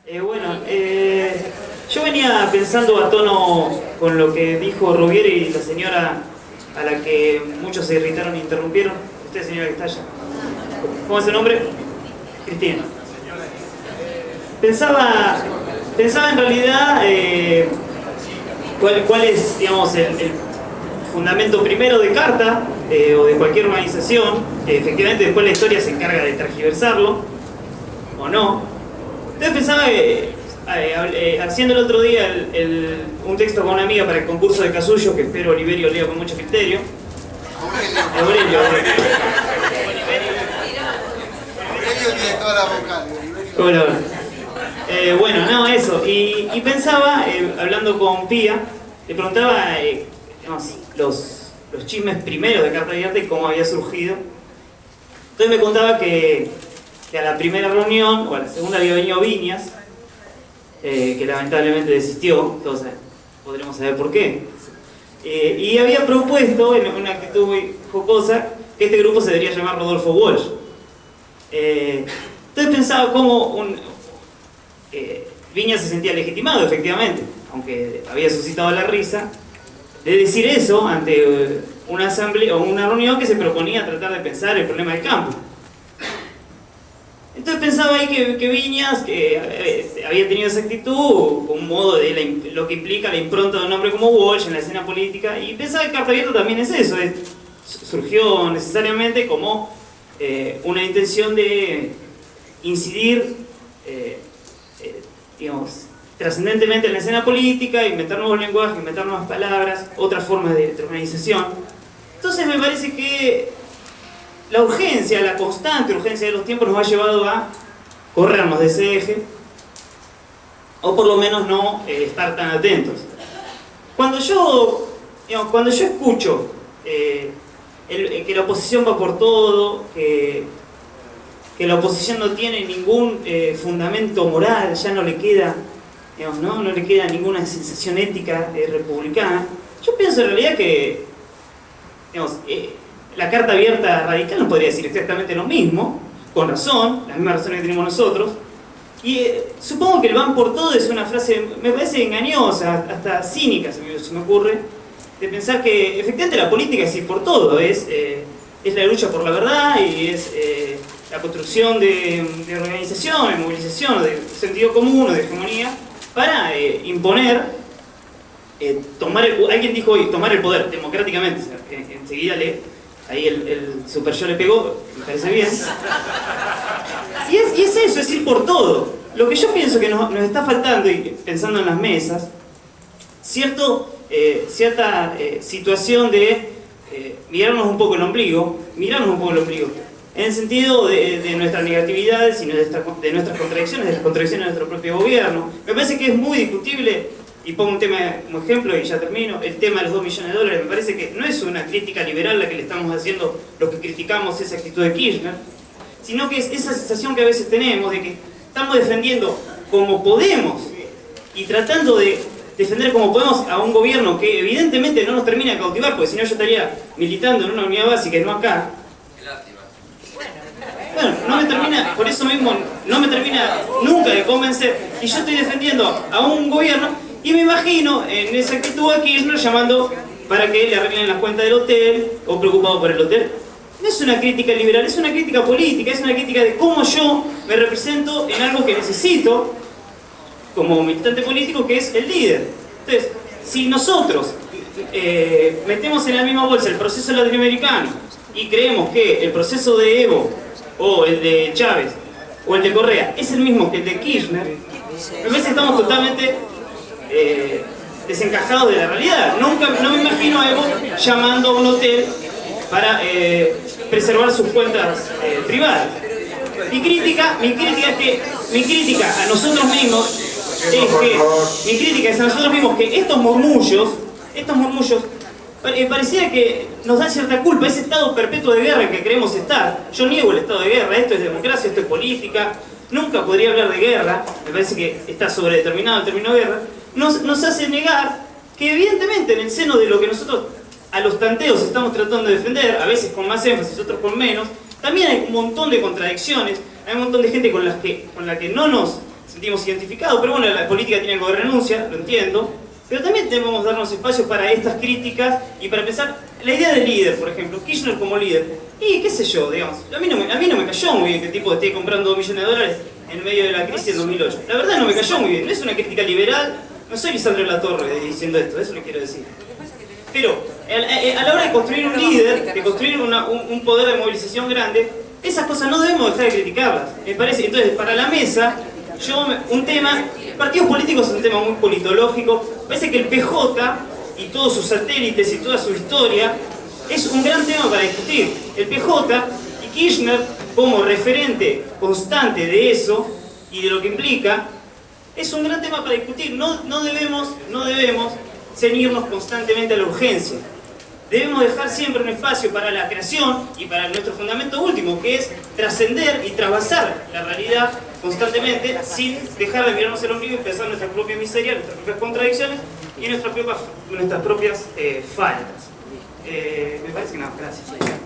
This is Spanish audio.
Yo venía pensando a tono con lo que dijo Rubieri y la señora a la que muchos se irritaron e interrumpieron. Usted, señora que está allá. ¿Cómo es su nombre? Cristina. Pensaba en realidad cuál es, digamos, el fundamento primero de Carta o de cualquier organización. Efectivamente, después la historia se encarga de tergiversarlo, o no. Entonces pensaba haciendo el otro día un texto con una amiga para el concurso de Casullo, que espero Oliverio lea con mucho criterio. Aurelio tiene toda la vocal. Bueno, eso. Y pensaba, hablando con Pía, le preguntaba los chismes primeros de Carta Abierta y cómo había surgido. Entonces me contaba que a la primera reunión, o a la segunda, había venido Viñas, que lamentablemente desistió, entonces podremos saber por qué. Y había propuesto, en una actitud muy jocosa, que este grupo se debería llamar Rodolfo Walsh. Entonces pensaba cómo Viñas se sentía legitimado, efectivamente, aunque había suscitado la risa, de decir eso ante una asamblea o una reunión que se proponía tratar de pensar el problema del campo. Entonces pensaba ahí que Viñas, que había tenido esa actitud, un modo de lo que implica la impronta de un hombre como Walsh en la escena política, y pensaba que Carta Abierta también es eso, surgió necesariamente como una intención de incidir, digamos, trascendentemente en la escena política, inventar nuevos lenguajes, inventar nuevas palabras, otras formas de organización. Entonces me parece que la urgencia, la constante urgencia de los tiempos nos ha llevado a corrernos de ese eje, o por lo menos no estar tan atentos. Cuando yo escucho que la oposición va por todo, que la oposición no tiene ningún fundamento moral, ya no le queda, no le queda ninguna sensación ética republicana, yo pienso en realidad que la Carta Abierta radical no podría decir exactamente lo mismo, con razón, las mismas razones que tenemos nosotros, y supongo que el van por todo es una frase, me parece engañosa, hasta cínica se me ocurre, de pensar que efectivamente la política es ir por todo, es la lucha por la verdad y es la construcción de organización, de movilización, de sentido común o de hegemonía para imponer, alguien dijo hoy, tomar el poder democráticamente, enseguida ahí el super yo le pegó, me parece bien. Y es eso, es ir por todo. Lo que yo pienso que nos está faltando, y pensando en las mesas, cierta situación de mirarnos un poco el ombligo, en el sentido de nuestras negatividades y de nuestras contradicciones, de las contradicciones de nuestro propio gobierno. Me parece que es muy discutible, y pongo un tema como ejemplo y ya termino, el tema de los $2 millones. Me parece que no es una crítica liberal la que le estamos haciendo los que criticamos esa actitud de Kirchner, sino que es esa sensación que a veces tenemos de que estamos defendiendo como podemos y tratando de defender como podemos a un gobierno que evidentemente no nos termina de cautivar, porque si no yo estaría militando en una unidad básica y no acá. Bueno, por eso mismo no me termina nunca de convencer, y yo estoy defendiendo a un gobierno. Y me imagino en esa actitud a Kirchner llamando para que le arreglen las cuentas del hotel o preocupado por el hotel. No es una crítica liberal, es una crítica política, es una crítica de cómo yo me represento en algo que necesito como militante político, que es el líder. Entonces, si nosotros metemos en la misma bolsa el proceso latinoamericano y creemos que el proceso de Evo o el de Chávez o el de Correa es el mismo que el de Kirchner, me parece que estamos totalmente desencajados de la realidad. No me imagino a Evo llamando a un hotel para preservar sus cuentas privadas. Mi crítica a nosotros mismos es que estos murmullos pareciera que nos dan cierta culpa, ese estado perpetuo de guerra en que creemos estar. Yo niego el estado de guerra, esto es democracia, esto es política, nunca podría hablar de guerra, me parece que está sobredeterminado el término guerra. Nos hace negar que evidentemente en el seno de lo que nosotros a los tanteos estamos tratando de defender, a veces con más énfasis, otros con menos, también hay un montón de contradicciones, hay un montón de gente con la que no nos sentimos identificados, pero bueno, la política tiene algo de renuncia, lo entiendo, pero también debemos darnos espacios para estas críticas y para pensar la idea del líder, por ejemplo, Kirchner como líder, y qué sé yo, digamos, a mí no me cayó muy bien que el tipo esté comprando $2 millones en medio de la crisis en 2008, la verdad no me cayó muy bien, no es una crítica liberal, no soy Lisandro Latorre diciendo esto, eso le quiero decir. Pero a la hora de construir un líder, de construir un poder de movilización grande, esas cosas no debemos dejar de criticarlas, me parece. Entonces, para la mesa, partidos políticos es un tema muy politológico, parece que el PJ y todos sus satélites y toda su historia es un gran tema para discutir. El PJ y Kirchner como referente constante de eso y de lo que implica, es un gran tema para discutir. No debemos ceñirnos constantemente a la urgencia. Debemos dejar siempre un espacio para la creación y para nuestro fundamento último, que es trascender y trasvasar la realidad constantemente sin dejar de mirarnos el ombligo y pensar en nuestra propia miseria, nuestras propias contradicciones y nuestras propias fallas. Me parece que nada, gracias.